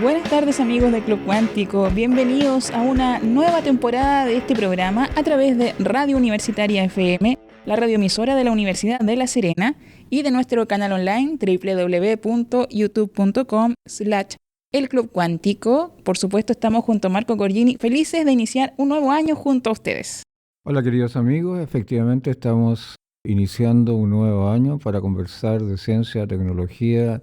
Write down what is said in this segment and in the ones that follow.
Buenas tardes amigos del Club Cuántico, bienvenidos a una nueva temporada de este programa a través de Radio Universitaria FM, la radioemisora de la Universidad de La Serena y de nuestro canal online www.youtube.com/El Club Cuántico. Por supuesto estamos junto a Marco Gorgini, felices de iniciar un nuevo año junto a ustedes. Hola queridos amigos, efectivamente estamos iniciando un nuevo año para conversar de ciencia, tecnología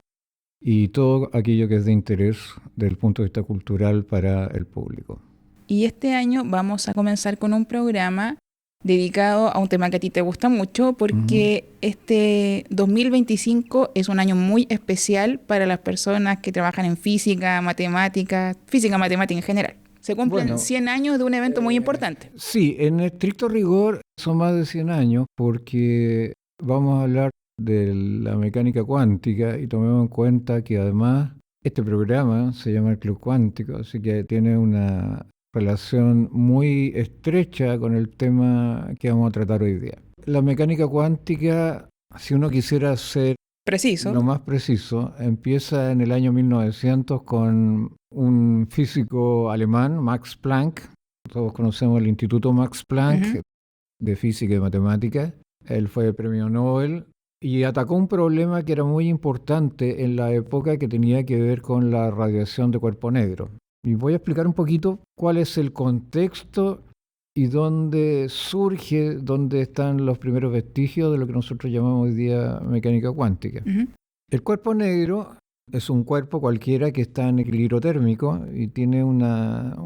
y todo aquello que es de interés desde el punto de vista cultural para el público. Y este año vamos a comenzar con un programa dedicado a un tema que a ti te gusta mucho porque este 2025 es un año muy especial para las personas que trabajan en física, matemática en general. Se cumplen 100 años de un evento muy importante. Sí, en estricto rigor son más de 100 años porque vamos a hablar de la mecánica cuántica y tomemos en cuenta que además este programa se llama el Club Cuántico, así que tiene una relación muy estrecha con el tema que vamos a tratar hoy día. La mecánica cuántica, si uno quisiera ser lo más preciso, empieza en el año 1900 con un físico alemán, Max Planck. Todos conocemos el Instituto Max Planck de Física y Matemáticas. Él fue premio Nobel y atacó un problema que era muy importante en la época que tenía que ver con la radiación de cuerpo negro. Y voy a explicar un poquito cuál es el contexto y dónde surge, dónde están los primeros vestigios de lo que nosotros llamamos hoy día mecánica cuántica. El cuerpo negro es un cuerpo cualquiera que está en equilibrio térmico y tiene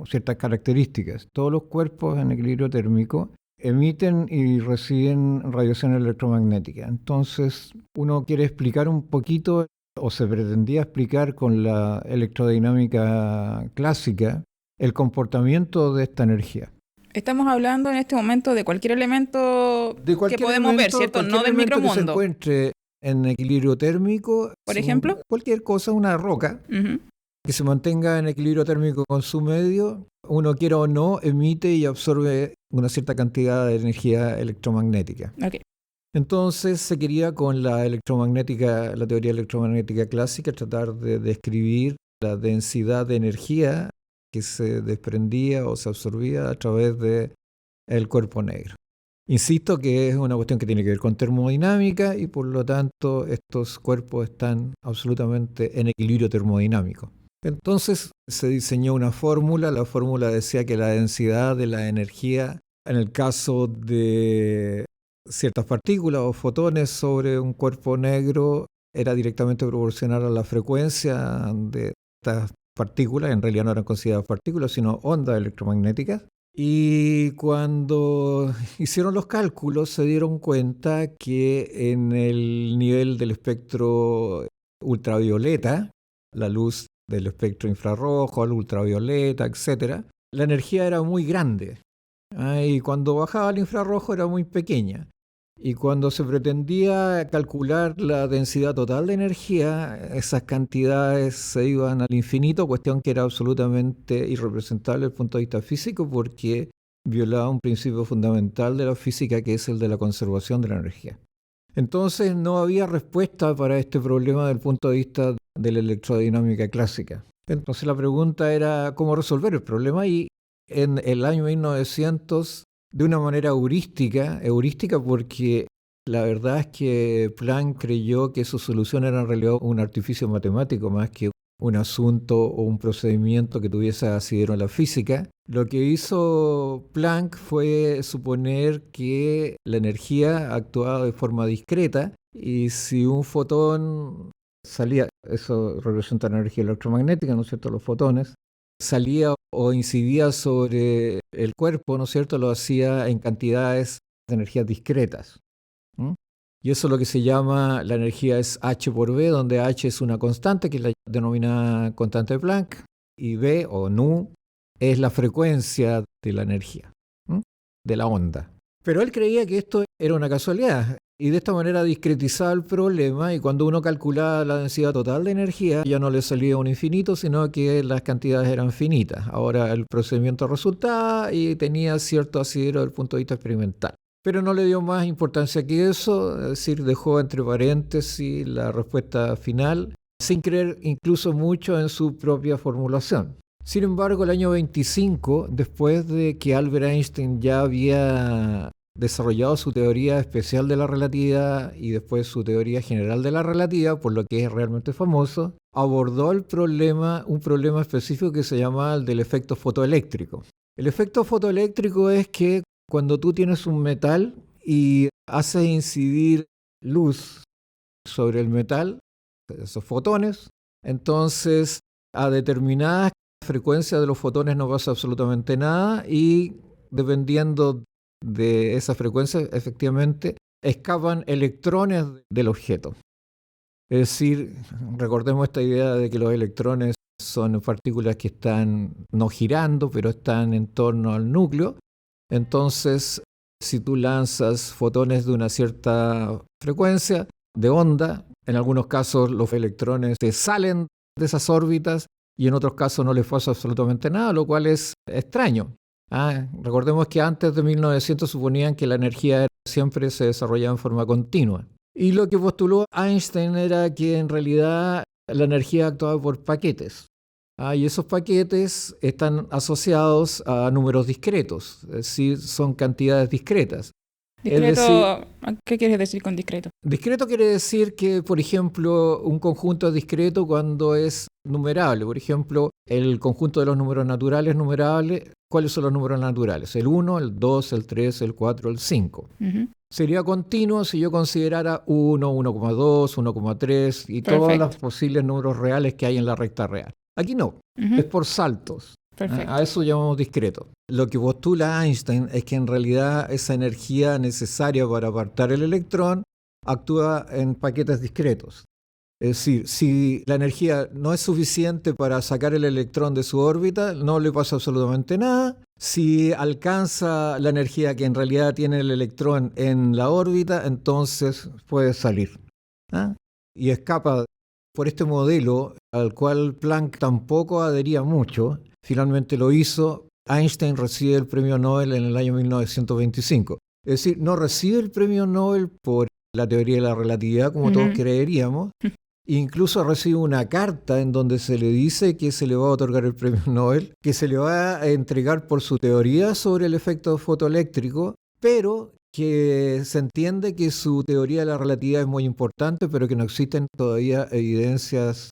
ciertas características. Todos los cuerpos en equilibrio térmico emiten y reciben radiación electromagnética. Entonces, uno quiere explicar un poquito, o se pretendía explicar con la electrodinámica clásica, el comportamiento de esta energía. Estamos hablando en este momento de cualquier elemento que podemos ver, ¿cierto? No del micromundo. Que se encuentre en equilibrio térmico. Por ejemplo, cualquier cosa, una roca, que se mantenga en equilibrio térmico con su medio, uno quiera o no, emite y absorbe una cierta cantidad de energía electromagnética. Okay. Entonces se quería con la teoría electromagnética clásica, tratar de describir la densidad de energía que se desprendía o se absorbía a través del cuerpo negro. Insisto que es una cuestión que tiene que ver con termodinámica y por lo tanto estos cuerpos están absolutamente en equilibrio termodinámico. Entonces se diseñó una fórmula, la fórmula decía que la densidad de la energía en el caso de ciertas partículas o fotones sobre un cuerpo negro era directamente proporcional a la frecuencia de estas partículas, en realidad no eran consideradas partículas, sino ondas electromagnéticas. Y cuando hicieron los cálculos se dieron cuenta que en el nivel del espectro ultravioleta, la luz del espectro infrarrojo, el ultravioleta, etc., la energía era muy grande. Y cuando bajaba al infrarrojo era muy pequeña. Y cuando se pretendía calcular la densidad total de energía, esas cantidades se iban al infinito, cuestión que era absolutamente irrepresentable desde el punto de vista físico porque violaba un principio fundamental de la física que es el de la conservación de la energía. Entonces no había respuesta para este problema desde el punto de vista de la electrodinámica clásica. Entonces la pregunta era cómo resolver el problema y en el año 1900, de una manera heurística porque la verdad es que Planck creyó que su solución era en realidad un artificio matemático más que un asunto o un procedimiento que tuviese asidero en la física. Lo que hizo Planck fue suponer que la energía actuaba de forma discreta y si un fotón salía, eso representa la energía electromagnética, ¿no es cierto?, los fotones, salía o incidía sobre el cuerpo, ¿no es cierto?, lo hacía en cantidades de energías discretas. Y eso es lo que se llama, la energía es H por B, donde H es una constante, que es la denominada constante de Planck, y B, o nu, es la frecuencia de la energía, de la onda. Pero él creía que esto era una casualidad, y de esta manera discretizaba el problema, y cuando uno calculaba la densidad total de energía, ya no le salía un infinito, sino que las cantidades eran finitas. Ahora el procedimiento resultaba y tenía cierto asidero desde el punto de vista experimental. Pero no le dio más importancia que eso, es decir, dejó entre paréntesis la respuesta final sin creer incluso mucho en su propia formulación. Sin embargo, el año 25, después de que Albert Einstein ya había desarrollado su teoría especial de la relatividad y después su teoría general de la relatividad, por lo que es realmente famoso, abordó un problema específico que se llama el del efecto fotoeléctrico. El efecto fotoeléctrico es que cuando tú tienes un metal y haces incidir luz sobre el metal, esos fotones, entonces a determinadas frecuencias de los fotones no pasa absolutamente nada y dependiendo de esa frecuencia, efectivamente, escapan electrones del objeto. Es decir, recordemos esta idea de que los electrones son partículas que están no girando, pero están en torno al núcleo. Entonces, si tú lanzas fotones de una cierta frecuencia de onda, en algunos casos los electrones se salen de esas órbitas y en otros casos no les pasa absolutamente nada, lo cual es extraño. Recordemos que antes de 1900 suponían que la energía siempre se desarrollaba en forma continua. Y lo que postuló Einstein era que en realidad la energía actuaba por paquetes. Y esos paquetes están asociados a números discretos, es decir, son cantidades discretas. Discreto, ¿qué quieres decir con discreto? Discreto quiere decir que, por ejemplo, un conjunto es discreto cuando es numerable. Por ejemplo, el conjunto de los números naturales numerables, ¿cuáles son los números naturales? El 1, el 2, el 3, el 4, el 5. Uh-huh. Sería continuo si yo considerara 1, 1,2, 1,3 y todos los posibles números reales que hay en la recta real. Aquí no, es por saltos. Perfecto. A eso llamamos discreto. Lo que postula Einstein es que en realidad esa energía necesaria para apartar el electrón actúa en paquetes discretos. Es decir, si la energía no es suficiente para sacar el electrón de su órbita, no le pasa absolutamente nada. Si alcanza la energía que en realidad tiene el electrón en la órbita, entonces puede salir. Y escapa por este modelo al cual Planck tampoco adhería mucho. Finalmente lo hizo. Einstein recibe el premio Nobel en el año 1925. Es decir, no recibe el premio Nobel por la teoría de la relatividad, como todos creeríamos. Incluso recibe una carta en donde se le dice que se le va a otorgar el premio Nobel, que se le va a entregar por su teoría sobre el efecto fotoeléctrico, pero que se entiende que su teoría de la relatividad es muy importante, pero que no existen todavía evidencias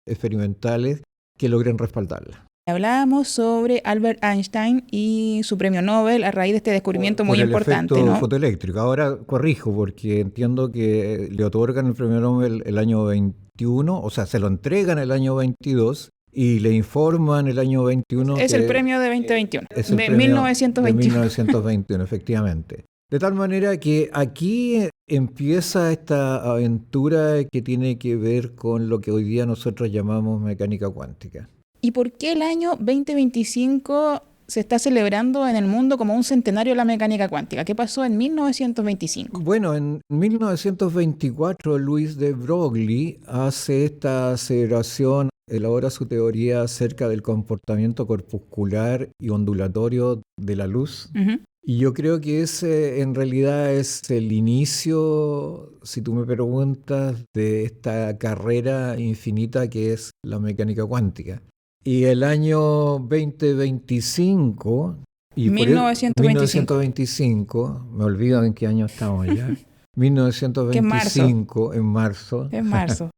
experimentales que logren respaldarla. Hablábamos sobre Albert Einstein y su premio Nobel a raíz de este descubrimiento muy importante, el efecto ¿no? fotoeléctrico. Ahora corrijo, porque entiendo que le otorgan el premio Nobel el año 21, o sea, se lo entregan el año 22 y le informan el año 21 es que el premio de 2021, es el de premio 1921. De 1921, efectivamente. De tal manera que aquí empieza esta aventura que tiene que ver con lo que hoy día nosotros llamamos mecánica cuántica. ¿Y por qué el año 2025 se está celebrando en el mundo como un centenario de la mecánica cuántica? ¿Qué pasó en 1925? Bueno, en 1924 Louis de Broglie hace esta aseveración, elabora su teoría acerca del comportamiento corpuscular y ondulatorio de la luz. Uh-huh. Y yo creo que ese en realidad es el inicio, si tú me preguntas, de esta carrera infinita que es la mecánica cuántica. Y el año 2025, y 1925, me olvido en qué año estamos ya, 1925, en marzo. En marzo.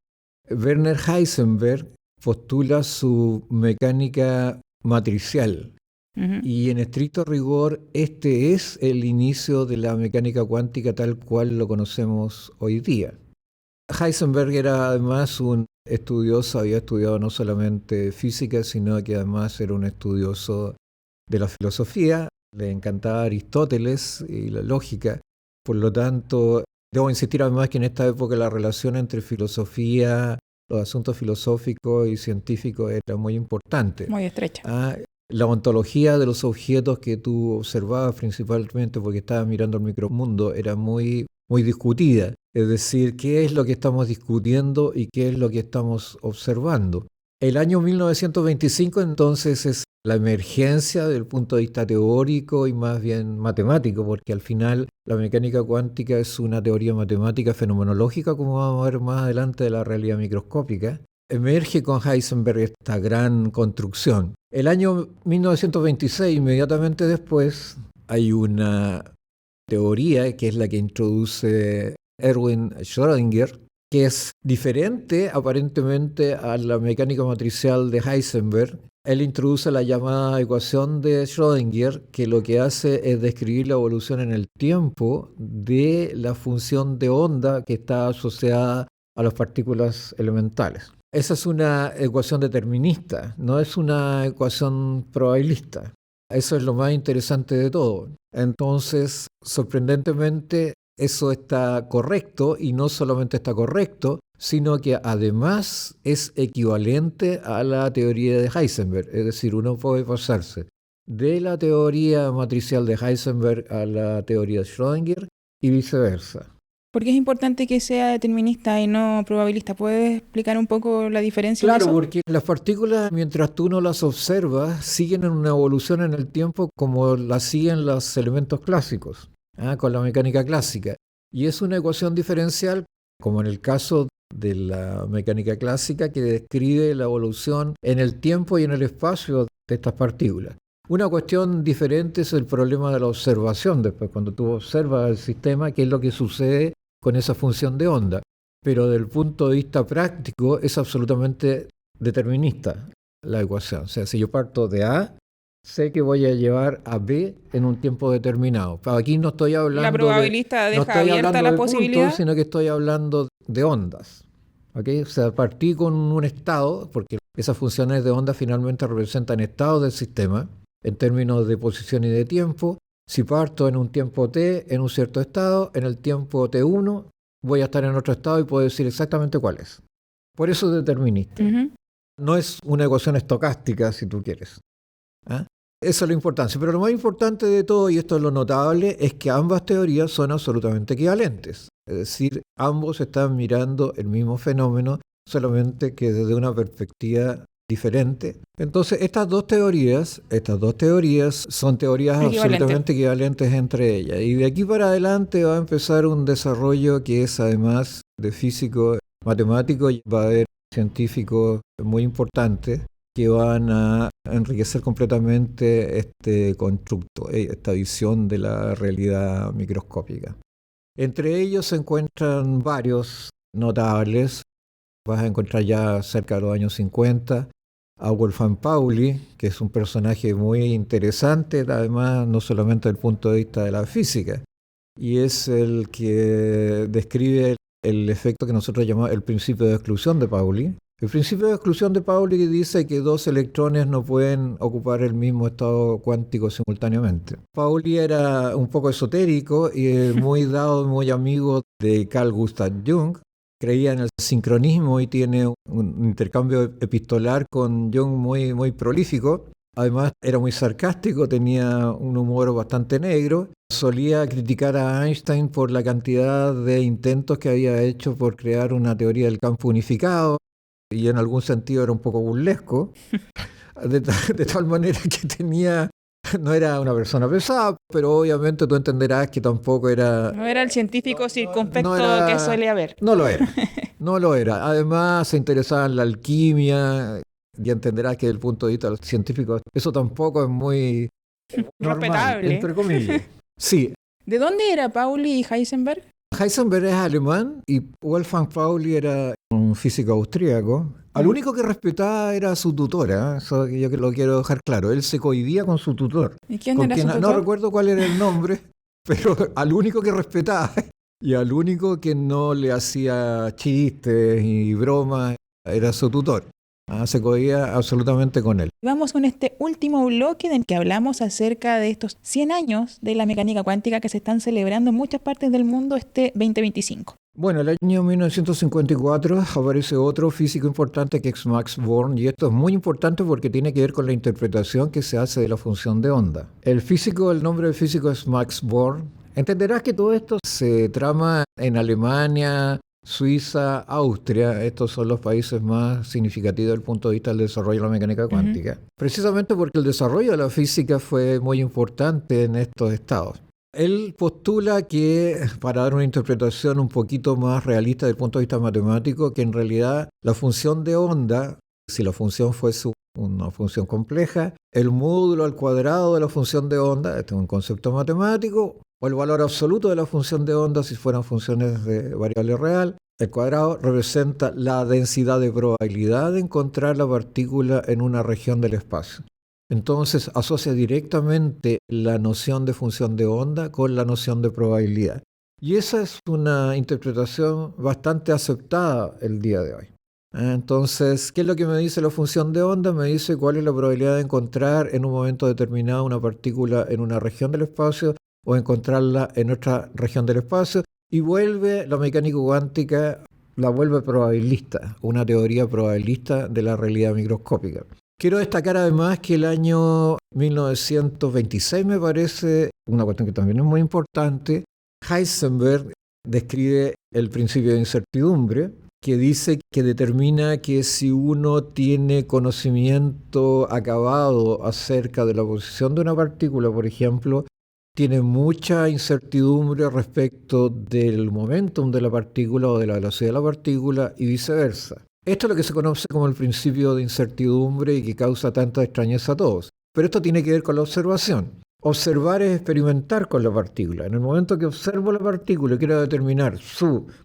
Werner Heisenberg postula su mecánica matricial. Uh-huh. Y en estricto rigor, este es el inicio de la mecánica cuántica tal cual lo conocemos hoy día. Heisenberg era además un estudioso, había estudiado no solamente física, sino que además era un estudioso de la filosofía, le encantaba Aristóteles y la lógica. Por lo tanto, debo insistir además que en esta época la relación entre filosofía, los asuntos filosóficos y científicos era muy importante. Muy estrecha. La ontología de los objetos que tú observabas principalmente porque estabas mirando el micromundo era muy discutida. Es decir, qué es lo que estamos discutiendo y qué es lo que estamos observando. El año 1925 entonces es la emergencia del punto de vista teórico y más bien matemático, porque al final la mecánica cuántica es una teoría matemática fenomenológica, como vamos a ver más adelante, de la realidad microscópica. emerge con Heisenberg esta gran construcción. El año 1926, inmediatamente después, hay una teoría que es la que introduce Erwin Schrödinger, que es diferente aparentemente a la mecánica matricial de Heisenberg. Él introduce la llamada ecuación de Schrödinger, que lo que hace es describir la evolución en el tiempo de la función de onda que está asociada a las partículas elementales. Esa es una ecuación determinista, no es una ecuación probabilista. Eso es lo más interesante de todo. Entonces, sorprendentemente, eso está correcto, y no solamente está correcto, sino que además es equivalente a la teoría de Heisenberg. Es decir, uno puede pasarse de la teoría matricial de Heisenberg a la teoría de Schrödinger y viceversa. ¿Por qué es importante que sea determinista y no probabilista? ¿Puedes explicar un poco la diferencia de eso? Claro, porque las partículas, mientras tú no las observas, siguen en una evolución en el tiempo como las siguen los elementos clásicos, con la mecánica clásica. Y es una ecuación diferencial, como en el caso de la mecánica clásica, que describe la evolución en el tiempo y en el espacio de estas partículas. Una cuestión diferente es el problema de la observación, después cuando tú observas el sistema, qué es lo que sucede con esa función de onda. Pero desde el punto de vista práctico es absolutamente determinista la ecuación. O sea, si yo parto de A, sé que voy a llevar a B en un tiempo determinado. Pero aquí no estoy hablando La probabilista no deja estoy abierta hablando la de posibilidad. puntos, sino que estoy hablando de ondas. ¿Okay? O sea, partí con un estado, porque esas funciones de onda finalmente representan estados del sistema en términos de posición y de tiempo. Si parto en un tiempo t en un cierto estado, en el tiempo t1 voy a estar en otro estado y puedo decir exactamente cuál es. Por eso es determinista. Uh-huh. No es una ecuación estocástica, si tú quieres. Esa es la importancia. Pero lo más importante de todo, y esto es lo notable, es que ambas teorías son absolutamente equivalentes. Es decir, ambos están mirando el mismo fenómeno, solamente que desde una perspectiva diferente. Entonces, estas dos teorías son teorías absolutamente equivalentes entre ellas. Y de aquí para adelante va a empezar un desarrollo que es además de físico matemático, y va a haber científicos muy importantes que van a enriquecer completamente este constructo, esta visión de la realidad microscópica. Entre ellos se encuentran varios notables. Vas a encontrar ya cerca de los años 50 a Wolfgang Pauli, que es un personaje muy interesante, además no solamente desde el punto de vista de la física, y es el que describe el efecto que nosotros llamamos el principio de exclusión de Pauli. El principio de exclusión de Pauli dice que dos electrones no pueden ocupar el mismo estado cuántico simultáneamente. Pauli era un poco esotérico y muy dado, muy amigo de Carl Gustav Jung. Creía en el sincronismo y tiene un intercambio epistolar con Jung muy, muy prolífico. Además, era muy sarcástico, tenía un humor bastante negro. Solía criticar a Einstein por la cantidad de intentos que había hecho por crear una teoría del campo unificado, y en algún sentido era un poco burlesco, de tal manera que no era una persona pesada, pero obviamente tú entenderás que tampoco era... No era el científico circunspecto que suele haber. No lo era. Además se interesaba en la alquimia, y entenderás que desde el punto de vista de los científicos eso tampoco es muy normal, respetable, entre comillas. Sí. ¿De dónde era Pauli y Heisenberg? Heisenberg es alemán y Wolfgang Pauli era un físico austríaco. Al único que respetaba era su tutora, eso yo lo quiero dejar claro. Él se cohibía con su tutor. ¿Y quién era su tutor? No recuerdo cuál era el nombre, pero al único que respetaba y al único que no le hacía chistes y bromas era su tutor. Se cohibía absolutamente con él. Vamos con este último bloque en el que hablamos acerca de estos 100 años de la mecánica cuántica que se están celebrando en muchas partes del mundo este 2025. Bueno, el año 1954 aparece otro físico importante que es Max Born, y esto es muy importante porque tiene que ver con la interpretación que se hace de la función de onda. El nombre del físico es Max Born. Entenderás que todo esto se trama en Alemania, Suiza, Austria. Estos son los países más significativos desde el punto de vista del desarrollo de la mecánica cuántica. Precisamente porque el desarrollo de la física fue muy importante en estos estados. Él postula que, para dar una interpretación un poquito más realista desde el punto de vista matemático, que en realidad la función de onda, si la función fuese una función compleja, el módulo al cuadrado de la función de onda, este es un concepto matemático, o el valor absoluto de la función de onda, si fueran funciones de variable real, el cuadrado representa la densidad de probabilidad de encontrar la partícula en una región del espacio. Entonces asocia directamente la noción de función de onda con la noción de probabilidad. Y esa es una interpretación bastante aceptada el día de hoy. Entonces, ¿qué es lo que me dice la función de onda? Me dice cuál es la probabilidad de encontrar en un momento determinado una partícula en una región del espacio o encontrarla en otra región del espacio, y vuelve la mecánica cuántica, la vuelve probabilista, una teoría probabilista de la realidad microscópica. Quiero destacar además que el año 1926, me parece, una cuestión que también es muy importante, Heisenberg describe el principio de incertidumbre, que dice que determina que si uno tiene conocimiento acabado acerca de la posición de una partícula, por ejemplo, tiene mucha incertidumbre respecto del momentum de la partícula o de la velocidad de la partícula y viceversa. Esto es lo que se conoce como el principio de incertidumbre y que causa tanta extrañeza a todos. Pero esto tiene que ver con la observación. Observar es experimentar con la partícula. En el momento que observo la partícula y quiero determinar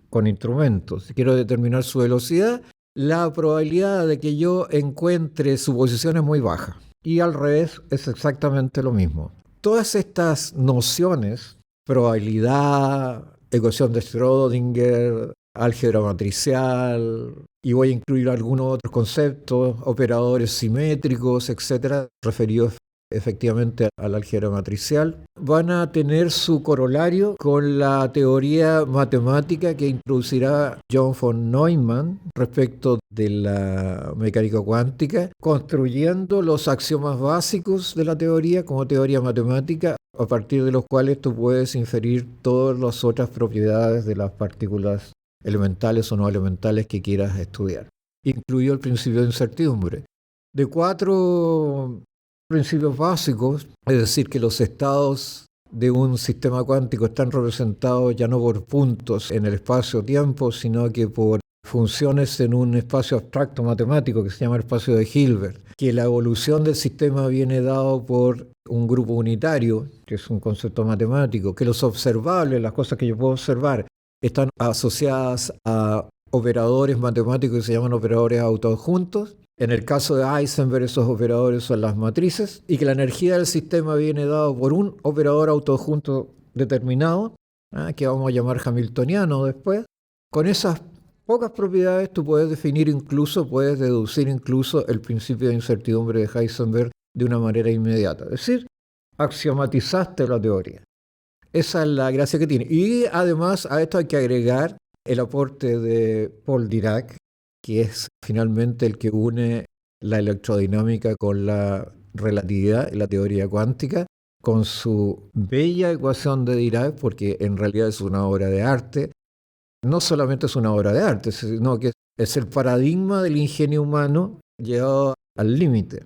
con instrumentos, quiero determinar su velocidad, la probabilidad de que yo encuentre su posición es muy baja. Y al revés es exactamente lo mismo. Todas estas nociones, probabilidad, ecuación de Schrödinger, álgebra matricial, y voy a incluir algunos otros conceptos, operadores simétricos, etcétera, referidos efectivamente al álgebra matricial, van a tener su corolario con la teoría matemática que introducirá John von Neumann respecto de la mecánica cuántica, construyendo los axiomas básicos de la teoría como teoría matemática, a partir de los cuales tú puedes inferir todas las otras propiedades de las partículas elementales o no elementales que quieras estudiar. Incluyó el principio de incertidumbre. De 4 principios básicos, es decir, que los estados de un sistema cuántico están representados ya no por puntos en el espacio-tiempo, sino que por funciones en un espacio abstracto matemático que se llama el espacio de Hilbert, que la evolución del sistema viene dado por un grupo unitario, que es un concepto matemático, que los observables, las cosas que yo puedo observar, están asociadas a operadores matemáticos que se llaman operadores autoadjuntos. En el caso de Heisenberg, esos operadores son las matrices, y que la energía del sistema viene dado por un operador autoadjunto determinado, que vamos a llamar hamiltoniano después. Con esas pocas propiedades tú puedes deducir incluso el principio de incertidumbre de Heisenberg de una manera inmediata. Es decir, axiomatizaste la teoría. Esa es la gracia que tiene. Y además a esto hay que agregar el aporte de Paul Dirac, que es finalmente el que une la electrodinámica con la relatividad y la teoría cuántica, con su bella ecuación de Dirac, porque en realidad es una obra de arte. No solamente es una obra de arte, sino que es el paradigma del ingenio humano llevado al límite.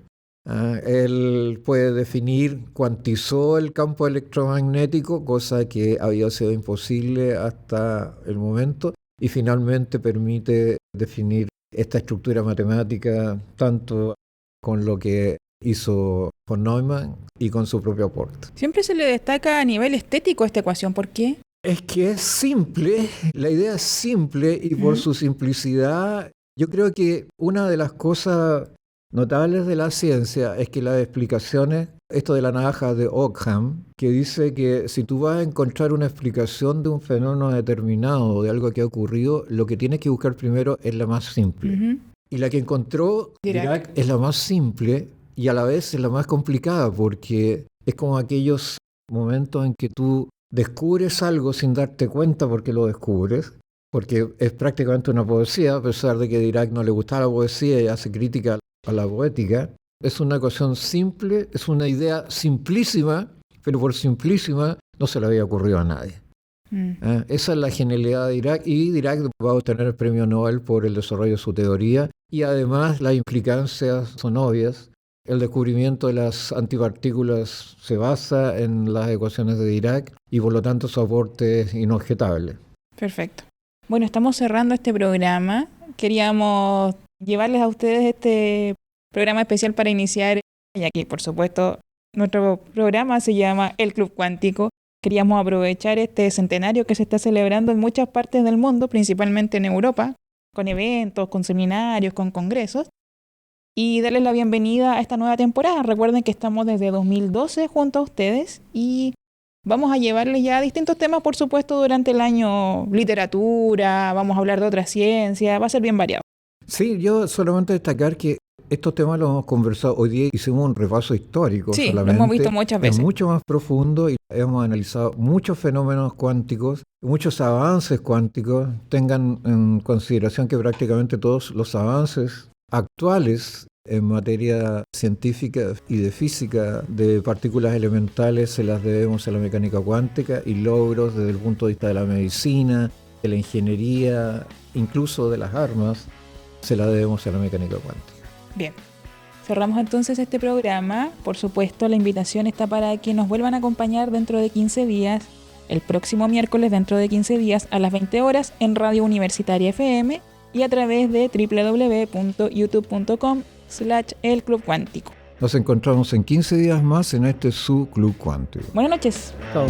Él puede definir, cuantizó el campo electromagnético, cosa que había sido imposible hasta el momento, y finalmente permite definir esta estructura matemática tanto con lo que hizo von Neumann y con su propio aporte. Siempre se le destaca a nivel estético esta ecuación, ¿por qué? Es que es simple, la idea es simple, y por su simplicidad, yo creo que una de las cosas notables de la ciencia es que las explicaciones, esto de la navaja de Ockham, que dice que si tú vas a encontrar una explicación de un fenómeno determinado, de algo que ha ocurrido, lo que tienes que buscar primero es la más simple. Y la que encontró Dirac es la más simple y a la vez es la más complicada, porque es como aquellos momentos en que tú descubres algo sin darte cuenta porque lo descubres, porque es prácticamente una poesía, a pesar de que a Dirac no le gustaba la poesía y hace crítica a la poética. Es una ecuación simple, es una idea simplísima, pero por simplísima no se le había ocurrido a nadie. Esa es la genialidad de Dirac, y Dirac va a obtener el premio Nobel por el desarrollo de su teoría, y además las implicancias son obvias. El descubrimiento de las antipartículas se basa en las ecuaciones de Dirac y por lo tanto su aporte es inobjetable. Perfecto. Bueno, estamos cerrando este programa. Queríamos llevarles a ustedes este programa especial para iniciar, ya que por supuesto nuestro programa se llama El Club Cuántico. Queríamos aprovechar este centenario que se está celebrando en muchas partes del mundo, principalmente en Europa, con eventos, con seminarios, con congresos, y darles la bienvenida a esta nueva temporada. Recuerden que estamos desde 2012 junto a ustedes y vamos a llevarles ya distintos temas, por supuesto, durante el año. Literatura, vamos a hablar de otras ciencias, va a ser bien variado. Sí, yo solamente destacar que estos temas los hemos conversado. Hoy día hicimos un repaso histórico Sí, solamente. lo hemos visto muchas veces. Es mucho más profundo y hemos analizado muchos fenómenos cuánticos, muchos avances cuánticos. Tengan en consideración que prácticamente todos los avances actuales en materia científica y de física de partículas elementales se las debemos a la mecánica cuántica, y logros desde el punto de vista de la medicina, de la ingeniería, incluso de las armas, se las debemos a la mecánica cuántica. Bien, cerramos entonces este programa. Por supuesto, la invitación está para que nos vuelvan a acompañar dentro de 15 días, el próximo miércoles dentro de 15 días a las 20 horas en Radio Universitaria FM y a través de www.youtube.com/El Club Cuántico. Nos encontramos en 15 días más en este su Club Cuántico. Buenas noches. Chao.